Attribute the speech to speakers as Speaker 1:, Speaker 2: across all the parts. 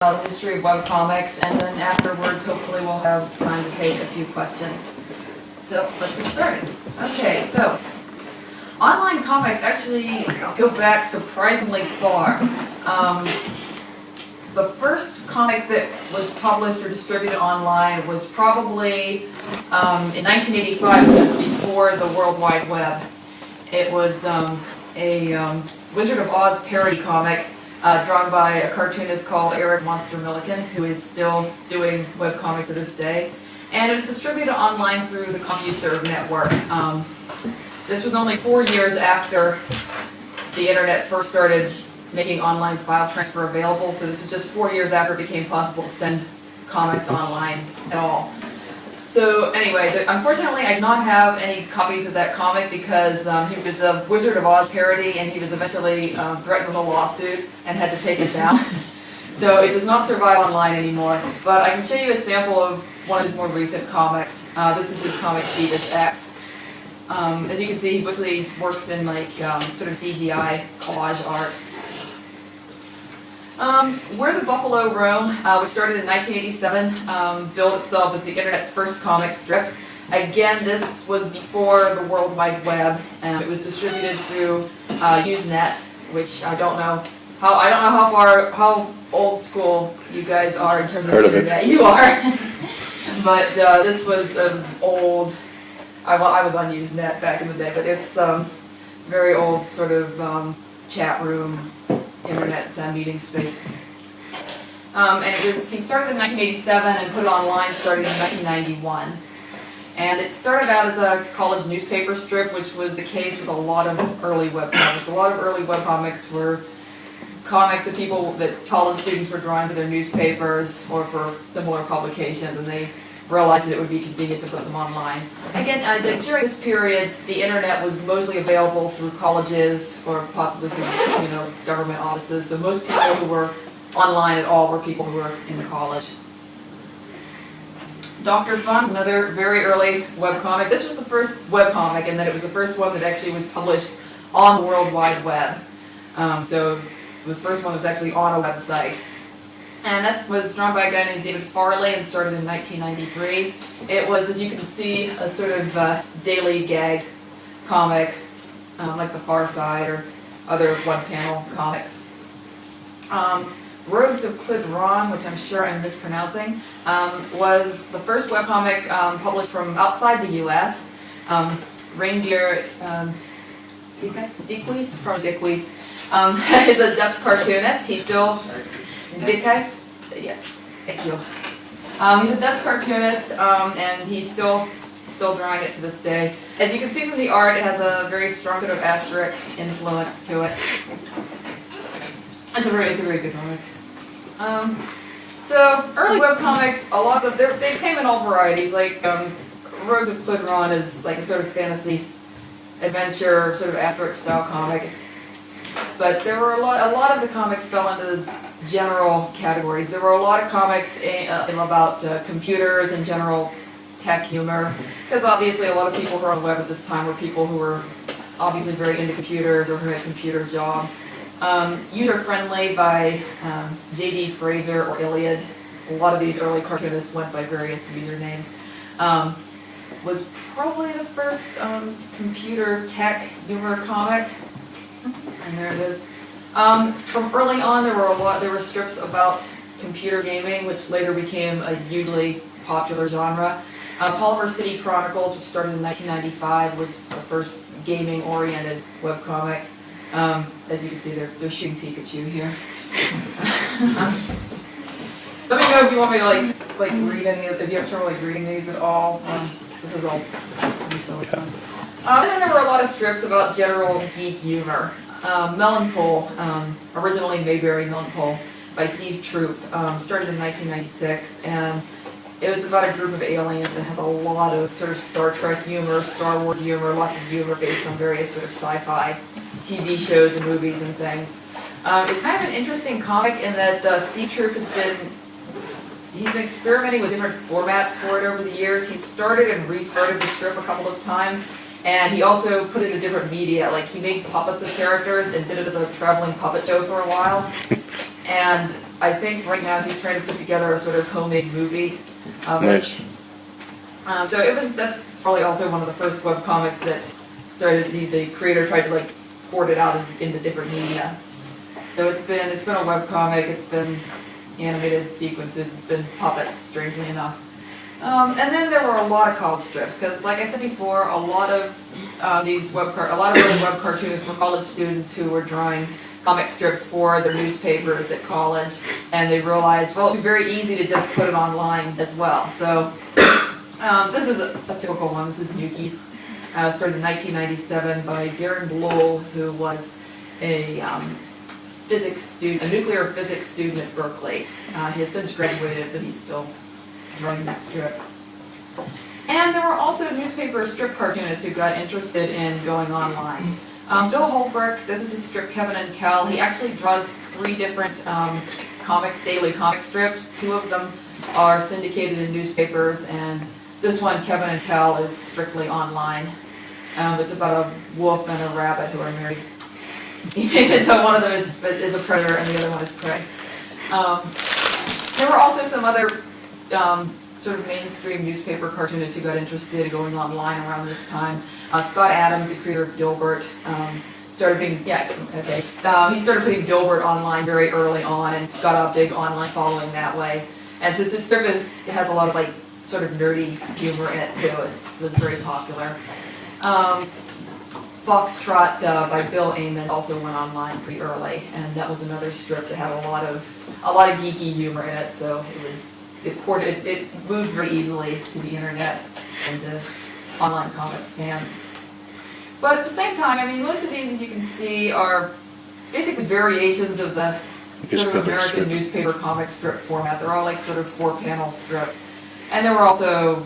Speaker 1: the history of webcomics, and then afterwards, hopefully, we'll have time to take a few questions. So let's get started. Okay, so online comics actually go back surprisingly far. The first comic that was published or distributed online was probably in 1985, which was before the World Wide Web. It was a Wizard of Oz parody comic drawn by a cartoonist called Eric Monster Milliken, who is still doing webcomics to this day. And it was distributed online through the CompuServe network. This was only 4 years after the internet first started making online file transfer available, so this was just 4 years after it became possible to send comics online at all. So anyway, unfortunately I do not have any copies of that comic because he was a Wizard of Oz parody and he was eventually threatened with a lawsuit and had to take it down. So it does not survive online anymore, but I can show you a sample of one of his more recent comics. This is his comic Phoebus X. As you can see, he mostly works in like sort of CGI collage art. Where the Buffalo Roam, which started in 1987, billed itself as the internet's first comic strip. Again, this was before the World Wide Web, and it was distributed through Usenet, which I don't know how old school you guys are in terms of the internet. You are, but this was an old. I was on Usenet back in the day, but it's very old sort of chat room. Internet meeting space. And he started in 1987 and put it online starting in 1991. And it started out as a college newspaper strip, which was the case with a lot of early webcomics. A lot of early webcomics were comics that college students were drawing for their newspapers or for similar publications, and they realized that it would be convenient to put them online. Again, during this period, the internet was mostly available through colleges or possibly through government offices. So most people who were online at all were people who were in college. Dr. Fun's another very early webcomic. This was the first webcomic, and then it was the first one that actually was published on the World Wide Web. So it was the first one that was actually on a website. And that was drawn by a guy named David Farley and started in 1993. It was, as you can see, a sort of daily gag comic, like The Far Side or other one-panel comics. Rogues of Clidron, which I'm sure I'm mispronouncing, was the first webcomic published from outside the U.S. Reindeer Dikwijs, probably Dikwijs, is a Dutch cartoonist. He's still... Yeah, thank you. He's a Dutch cartoonist, and he's still drawing it to this day. As you can see from the art, it has a very strong sort of Asterix influence to it. It's a very good comic. So early webcomics, a lot of they came in all varieties. Like Rogues of Clidron is like a sort of fantasy adventure, sort of Asterix style comic. But there were a lot of the comics fell into general categories. There were a lot of comics about computers and general tech humor, because obviously a lot of people who were on the web at this time were people who were obviously very into computers or who had computer jobs. User-friendly by J.D. Fraser or Iliad. A lot of these early cartoonists went by various usernames. Was probably the first computer tech humor comic. And there it is. From early on, there were strips about computer gaming, which later became a hugely popular genre. Polymer City Chronicles, which started in 1995, was the first gaming-oriented webcomic. As you can see, they're shooting Pikachu here. Let me know if you want me to like read any. If you have trouble reading these at all. This is all pretty silly stuff. And then there were a lot of strips about general geek humor. Melonpole, originally Mayberry Melonpole, by Steve Troop, started in 1996, and it was about a group of aliens that has a lot of sort of Star Trek humor, Star Wars humor, lots of humor based on various sort of sci-fi TV shows and movies and things. It's kind of an interesting comic in that Steve Troop he's been experimenting with different formats for it over the years. He started and restarted the strip a couple of times. And he also put it in different media, like he made puppets of characters and did it as a traveling puppet show for a while. And I think right now he's trying to put together a sort of homemade movie of it.
Speaker 2: Nice.
Speaker 1: So that's probably also one of the first webcomics that started, the creator tried to like port it out into different media. So it's been a webcomic, it's been animated sequences, it's been puppets, strangely enough. And then there were a lot of college strips, because like I said before, a lot of early web cartoonists were college students who were drawing comic strips for their newspapers at college, and they realized, well, it'd be very easy to just put it online as well. So this is a typical one. This is Nuki's. Started in 1997 by Darren Blohl, who was a physics student, a nuclear physics student at Berkeley. He has since graduated, but he's still drawing this strip. And there were also newspaper strip cartoonists who got interested in going online. Bill Holbrook, this is his strip Kevin and Kel. He actually draws 3 different daily comic strips. 2 of them are syndicated in newspapers, and this one, Kevin and Kel, is strictly online. It's about a wolf and a rabbit who are married. So one of them is a predator and the other one is prey. There were also some other sort of mainstream newspaper cartoonists who got interested in going online around this time. Scott Adams, the creator of Dilbert, started he started putting Dilbert online very early on and got a big online following that way. And since his strip has a lot of like sort of nerdy humor in it too, it's very popular. Foxtrot by Bill Amon also went online pretty early, and that was another strip that had a lot of geeky humor in it. So it moved very easily to the internet and to online comics fans. But at the same time, I mean, most of these, as you can see, are basically variations of the sort of American newspaper comic strip format. They're all like sort of 4-panel strips. And there were also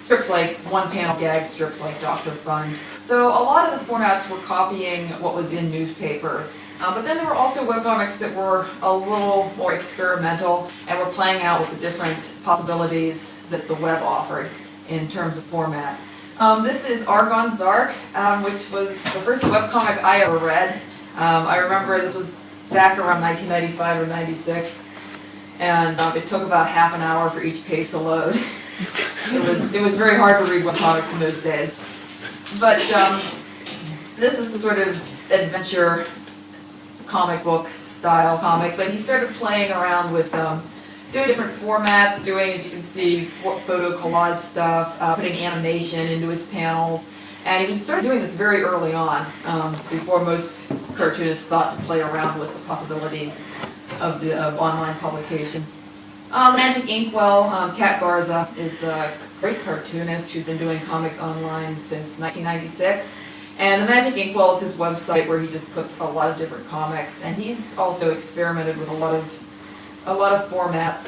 Speaker 1: strips like 1-panel gag strips like Dr. Fun. So a lot of the formats were copying what was in newspapers. But then there were also webcomics that were a little more experimental and were playing out with the different possibilities that the web offered in terms of format. This is Argon Zark, which was the first webcomic I ever read. I remember this was back around 1995 or 96, and it took about half an hour for each page to load. It was very hard to read webcomics in those days. But this was a sort of adventure comic book style comic, but he started playing around with doing different formats, doing, as you can see, photo collage stuff, putting animation into his panels, and he started doing this very early on, before most cartoonists thought to play around with the possibilities of online publication. Magic Inkwell, Kat Garza is a great cartoonist who's been doing comics online since 1996. And the Magic Inkwell is his website where he just puts a lot of different comics, and he's also experimented with a lot of formats,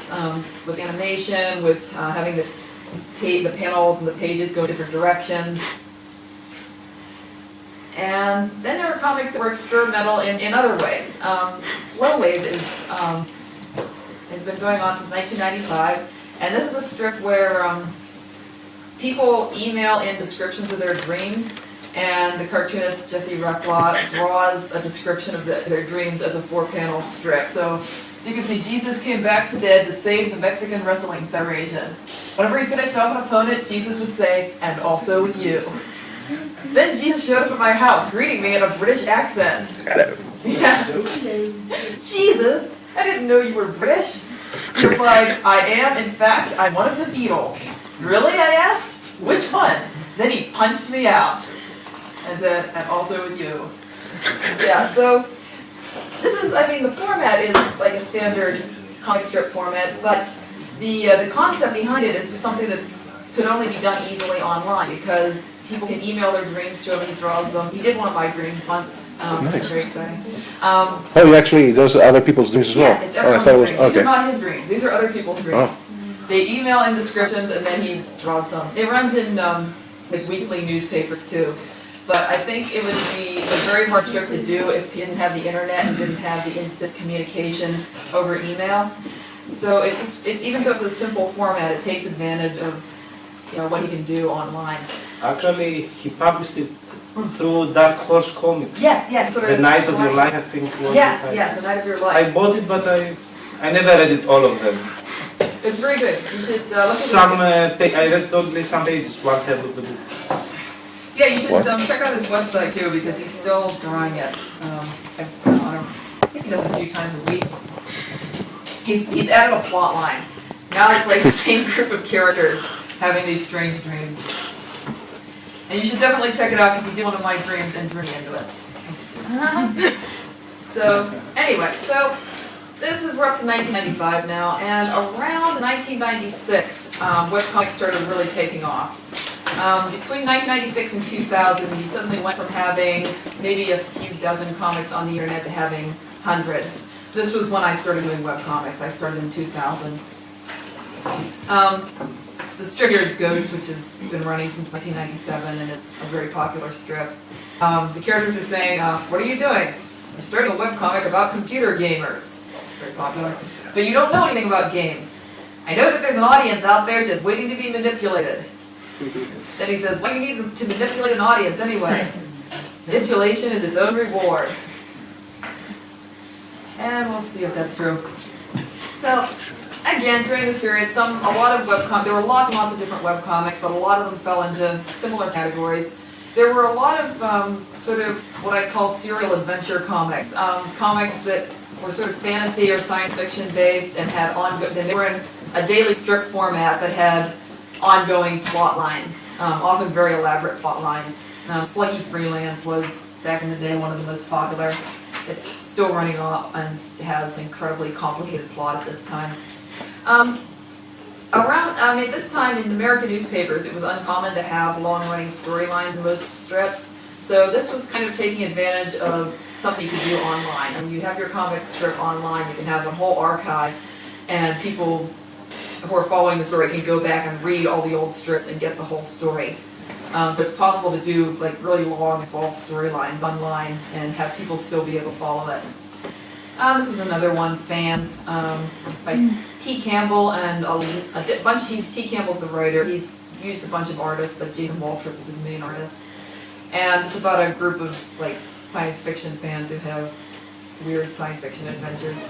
Speaker 1: with animation, with having the panels and the pages go different directions. And then there are comics that were experimental in other ways. Slow Wave has been going on since 1995, and this is a strip where people email in descriptions of their dreams, and the cartoonist Jesse Requa draws a description of their dreams as a 4-panel strip. So as you can see, Jesus came back from the dead to save the Mexican Wrestling Federation. Whenever he finished off an opponent, Jesus would say, "And also with you." Then Jesus showed up at my house, greeting me in a British accent.
Speaker 2: Hello.
Speaker 1: Yeah. Jesus, I didn't know you were British. He replied, "I am, in fact, I'm one of the Beatles." "Really?" I asked. "Which one?" Then he punched me out. And said, "And also with you." Yeah, so this is, I mean, the format is like a standard comic strip format, but the concept behind it is just something that could only be done easily online, because people can email their dreams to him, he draws them. He did one of my dreams once.
Speaker 2: Nice.
Speaker 1: It's very exciting.
Speaker 2: He actually does other people's dreams as well?
Speaker 1: Yeah, it's everyone's dreams.
Speaker 2: Okay.
Speaker 1: These are not his dreams. These are other people's dreams. Oh. They email in descriptions and then he draws them. It runs in like weekly newspapers too. But I think it would be a very hard strip to do if he didn't have the internet and didn't have the instant communication over email. So even though it's a simple format, it takes advantage of what he can do online.
Speaker 3: Actually, he published it through Dark Horse Comics.
Speaker 1: Yes, yes. Sort of
Speaker 3: The Night of Your Life, I think, was
Speaker 1: Yes,
Speaker 3: the title.
Speaker 1: yes, The Night of Your
Speaker 3: I
Speaker 1: Life.
Speaker 3: bought it, but I never read it, all of them.
Speaker 1: It's very good. You should look at
Speaker 3: Some,
Speaker 1: it.
Speaker 3: I read only some pages, one third of the book.
Speaker 1: Yeah, you should
Speaker 2: What?
Speaker 1: check out his website too because he's still drawing it. I think he does it a few times a week. He's added a plot line. Now it's like the same group of characters having these strange dreams. And you should definitely check it out because he did one of my dreams and drew me into it. So, anyway, so we're up to 1995 now, and around 1996, webcomics started really taking off. Between 1996 and 2000, you suddenly went from having maybe a few dozen comics on the internet to having hundreds. This was when I started doing webcomics. I started in 2000. The strip here is Goats, which has been running since 1997 and is a very popular strip. The characters are saying, what are you doing? I'm starting a webcomic about computer gamers. Very popular. But you don't know anything about games. I know that there's an audience out there just waiting to be manipulated. Then he says, why do you need to manipulate an audience anyway? Manipulation is its own reward. And we'll see if that's true. So, again, during this period, there were lots and lots of different webcomics, but a lot of them fell into similar categories. There were a lot of sort of what I'd call serial adventure comics. Comics that were sort of fantasy or science fiction based and had they were in a daily strip format but had ongoing plot lines, often very elaborate plot lines. Sluggy Freelance was, back in the day, one of the most popular. It's still running off and has an incredibly complicated plot at this time. At this time in American newspapers, it was uncommon to have long-running storylines in most strips. So this was kind of taking advantage of something you could do online. When you have your comic strip online, you can have a whole archive, and people who are following the story can go back and read all the old strips and get the whole story. So it's possible to do like really long, involved storylines online and have people still be able to follow it. This is another one, Fans, by T. Campbell and a bunch. T. Campbell's the writer. He's used a bunch of artists, but Jason Waltrip is his main artist. And it's about a group of like science fiction fans who have weird science fiction adventures.